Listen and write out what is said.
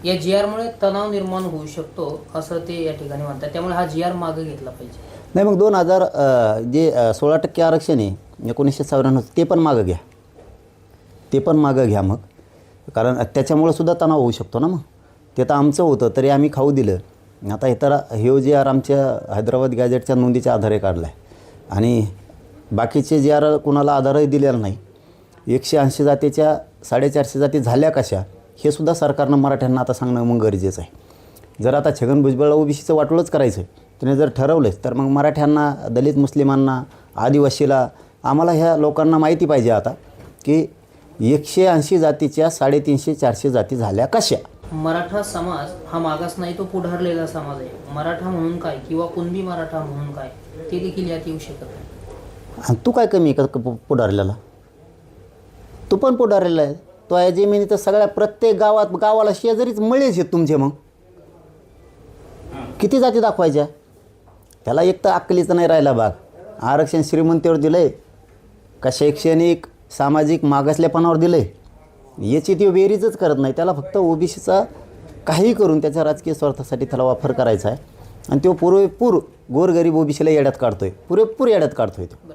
या जी आरमुळे तणाव निर्माण होऊ शकतो असं ते या ठिकाणी म्हणतात, त्यामुळे हा जी आर मागे घेतला पाहिजे. नाही, मग 2000 जे 16% आरक्षण आहे 1994 ते पण मागं घ्या, ते पण मागं घ्या मग, कारण त्याच्यामुळं सुद्धा तणाव होऊ शकतो ना. मग ते तर आमचं होतं तरी आम्ही खाऊ दिलं. आता हे तर हे जी आर आमच्या हैदराबाद गॅजेटच्या नोंदीच्या आधारे काढला आहे आणि बाकीचे जी आर कुणाला आधारही दिलेला नाही. 180 जातीच्या 450 जाती झाल्या कशा हे सुद्धा सरकारनं मराठ्यांना आता सांगणं मग गरजेचं आहे. जर आता छगन भुजबळला ओबीसीचं वाटोळंच करायचं आहे, त्याने जर ठरवलंच तर मग मराठ्यांना, दलित मुस्लिमांना, आदिवासीला, आम्हाला ह्या लोकांना माहिती पाहिजे आता की 180 जातीच्या 350-400 जाती झाल्या कशा. मराठा समाज हा मागास नाही, तो पुढारलेला समाज आहे. मराठा म्हणून काय किंवा कुणबी मराठा म्हणून काय ते देखील यात येऊ शकत नाही. आणि तू काय कमी आहे का पुढारलेला? तू पण पुढारलेला आहे. तो या जमिनी तर सगळ्या प्रत्येक गावाला शेजारीच मळेच आहेत तुमचे. मग किती जाती दाखवायच्या? त्याला एक तर अक्कलीचं नाही राहिला भाग. आरक्षण श्रीमंतीवर दिलं आहे का शैक्षणिक सामाजिक मागासलेपणावर दिलं आहे याची ती बेरीजच करत नाही. त्याला फक्त ओबीसीचा काही करून त्याच्या राजकीय स्वार्थासाठी त्याला वापर करायचा आहे आणि तो पुरेपूर गोरगरीब ओबीसीला येड्यात काढतो आहे, पुरेपूर येड्यात काढतो आहे तो.